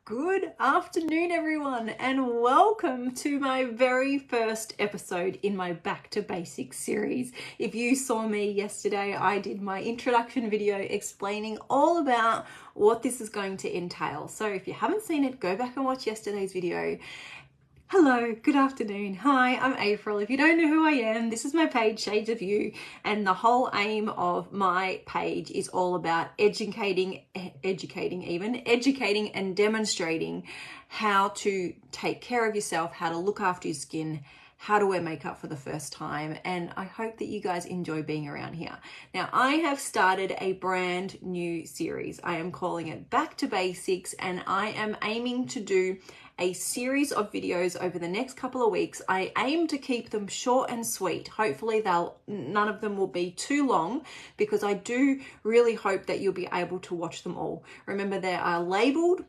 Good afternoon, everyone, and welcome to my very first episode in my Back to Basics series. If you saw me yesterday, I did my introduction video explaining all about what this is going to entail. So if you haven't seen it, go back and watch yesterday's video. Hello, good afternoon. Hi, I'm April. If you don't know who I am, this is my page, Shades of You, and the whole aim of my page is all about educating and demonstrating how to take care of yourself, how to look after your skin, how to wear makeup for the first time, and I hope that you guys enjoy being around here. Now, I have started a brand new series. I am calling it Back to Basics, and I am aiming to do a series of videos over the next couple of weeks. I aim to keep them short and sweet. Hopefully none of them will be too long, because I do really hope that you'll be able to watch them all. Remember, they are labeled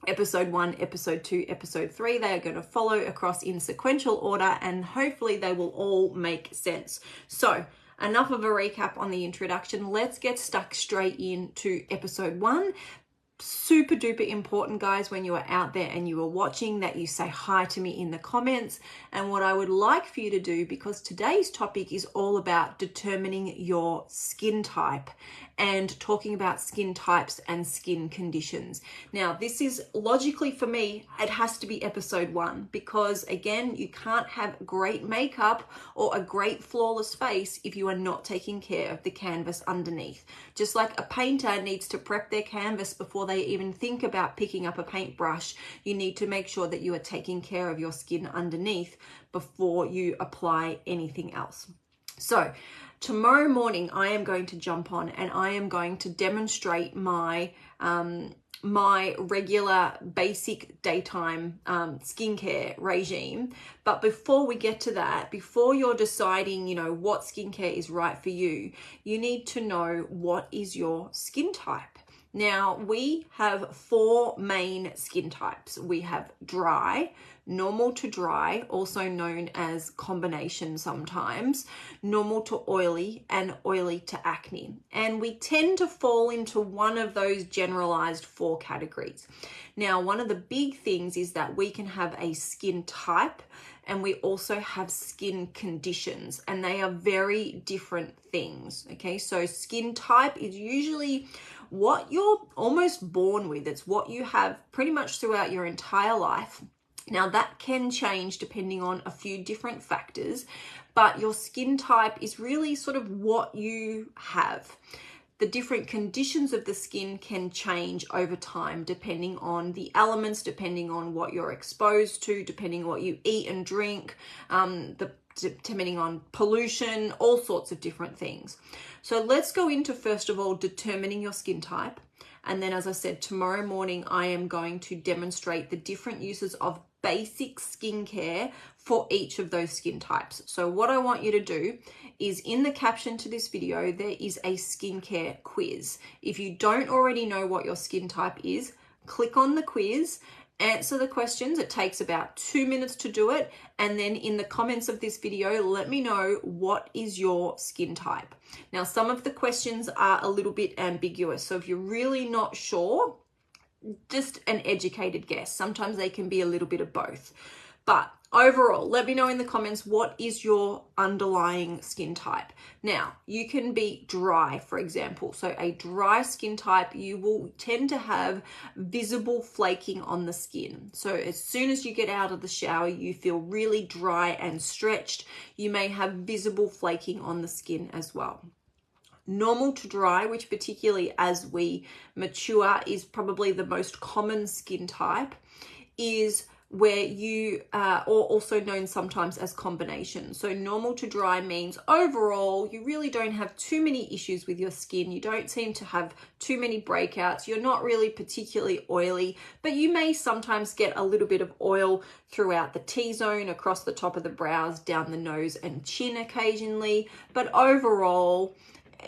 episode 1, episode 2, episode 3. They are going to follow across in sequential order, and hopefully they will all make sense. So enough of a recap on the introduction. Let's get stuck straight into episode 1. Super duper important, guys, when you are out there and you are watching, that you say hi to me in the comments. And what I would like for you to do, because today's topic is all about determining your skin type and talking about skin types and skin conditions. Now, this is logically, for me, it has to be episode 1, because again, you can't have great makeup or a great flawless face if you are not taking care of the canvas underneath. Just like a painter needs to prep their canvas before they even think about picking up a paintbrush, you need to make sure that you are taking care of your skin underneath before you apply anything else. So tomorrow morning, I am going to jump on and I am going to demonstrate my my regular basic daytime skincare regime. But before we get to that, before you're deciding, what skincare is right for you, you need to know what is your skin type. Now, we have 4 main skin types. We have dry, normal to dry, also known as combination sometimes, normal to oily, and oily to acne. And we tend to fall into one of those generalized 4 categories. Now, one of the big things is that we can have a skin type, and we also have skin conditions, and they are very different things. Okay, so skin type is usually what you're almost born with. It's what you have pretty much throughout your entire life. Now, that can change depending on a few different factors, but your skin type is really sort of what you have. The different conditions of the skin can change over time depending on the elements, depending on what you're exposed to, depending on what you eat and drink, depending on pollution, all sorts of different things. So let's go into, first of all, determining your skin type. And then, as I said, tomorrow morning, I am going to demonstrate the different uses of basic skincare for each of those skin types. So what I want you to do is, in the caption to this video, there is a skincare quiz. If you don't already know what your skin type is, click on the quiz, answer the questions. It takes about 2 minutes to do it. And then in the comments of this video, let me know what is your skin type. Now, some of the questions are a little bit ambiguous. So if you're really not sure, just an educated guess. Sometimes they can be a little bit of both. But overall, let me know in the comments, what is your underlying skin type? Now, you can be dry, for example. So a dry skin type, you will tend to have visible flaking on the skin. So as soon as you get out of the shower, you feel really dry and stretched. You may have visible flaking on the skin as well. Normal to dry, which particularly as we mature is probably the most common skin type, is where you or also known sometimes as combination. So normal to dry means overall you really don't have too many issues with your skin. You don't seem to have too many breakouts. You're not really particularly oily, but you may sometimes get a little bit of oil throughout the T-zone, across the top of the brows, down the nose and chin occasionally. But overall,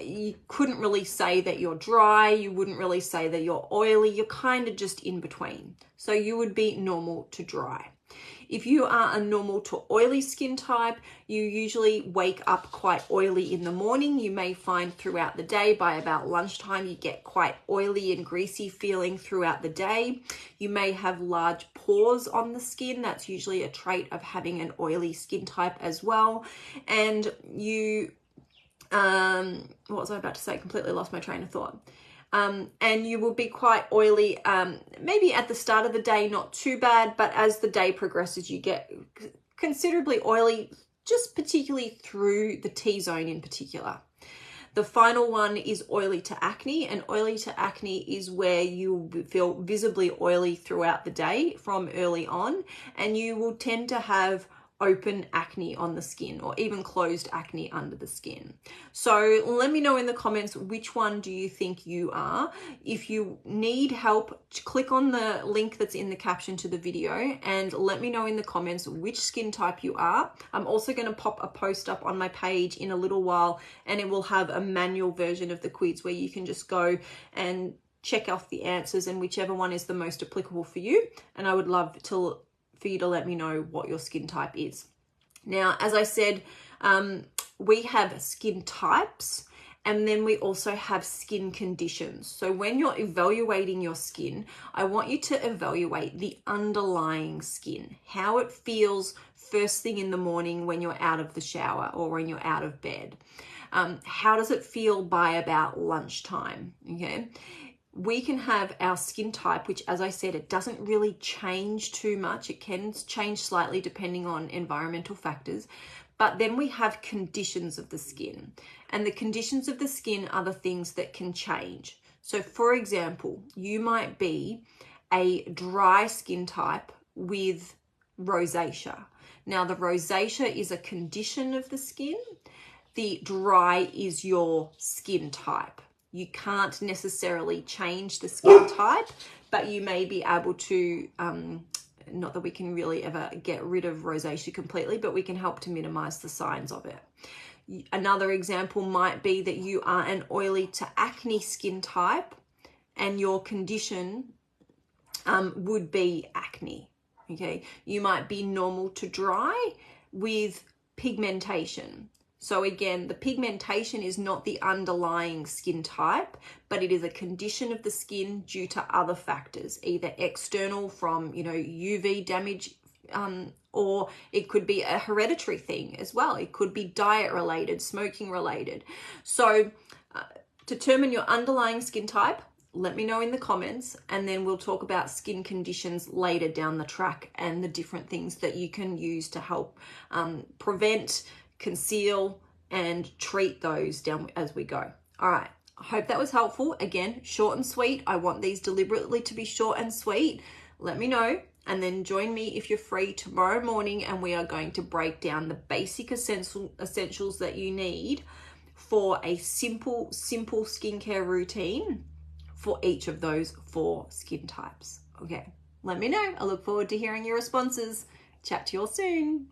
you couldn't really say that you're dry, you wouldn't really say that you're oily, you're kind of just in between. So you would be normal to dry. If you are a normal to oily skin type, you usually wake up quite oily in the morning. You may find throughout the day, by about lunchtime, you get quite oily and greasy feeling throughout the day. You may have large pores on the skin. That's usually a trait of having an oily skin type as well. And you, what was I about to say? Completely lost my train of thought. And you will be quite oily, maybe at the start of the day, not too bad, but as the day progresses, you get considerably oily, just particularly through the T-zone in particular. The final one is oily to acne, and oily to acne is where you feel visibly oily throughout the day from early on, and you will tend to have open acne on the skin, or even closed acne under the skin. So let me know in the comments, which one do you think you are? If you need help, click on the link that's in the caption to the video and let me know in the comments which skin type you are. I'm also going to pop a post up on my page in a little while, and it will have a manual version of the quiz where you can just go and check off the answers and whichever one is the most applicable for you. And I would love for you to let me know what your skin type is. Now, as I said, we have skin types, and then we also have skin conditions. So when you're evaluating your skin, I want you to evaluate the underlying skin, how it feels first thing in the morning when you're out of the shower or when you're out of bed. How does it feel by about lunchtime? Okay. We can have our skin type, which, as I said, it doesn't really change too much. It can change slightly depending on environmental factors. But then we have conditions of the skin. And the conditions of the skin are the things that can change. So, for example, you might be a dry skin type with rosacea. Now, the rosacea is a condition of the skin. The dry is your skin type. You can't necessarily change the skin type, but you may be able to, not that we can really ever get rid of rosacea completely, but we can help to minimize the signs of it. Another example might be that you are an oily to acne skin type, and your condition would be acne. Okay, you might be normal to dry with pigmentation. So again, the pigmentation is not the underlying skin type, but it is a condition of the skin due to other factors, either external from, UV damage, or it could be a hereditary thing as well. It could be diet related, smoking related. So determine your underlying skin type. Let me know in the comments, and then we'll talk about skin conditions later down the track and the different things that you can use to help prevent, conceal, and treat those down as we go. All right, I hope that was helpful. Again, short and sweet. I want these deliberately to be short and sweet. Let me know, and then join me if you're free tomorrow morning, and we are going to break down the basic essentials that you need for a simple skincare routine for each of those 4 skin types. Okay, let me know. I look forward to hearing your responses. Chat to you all soon.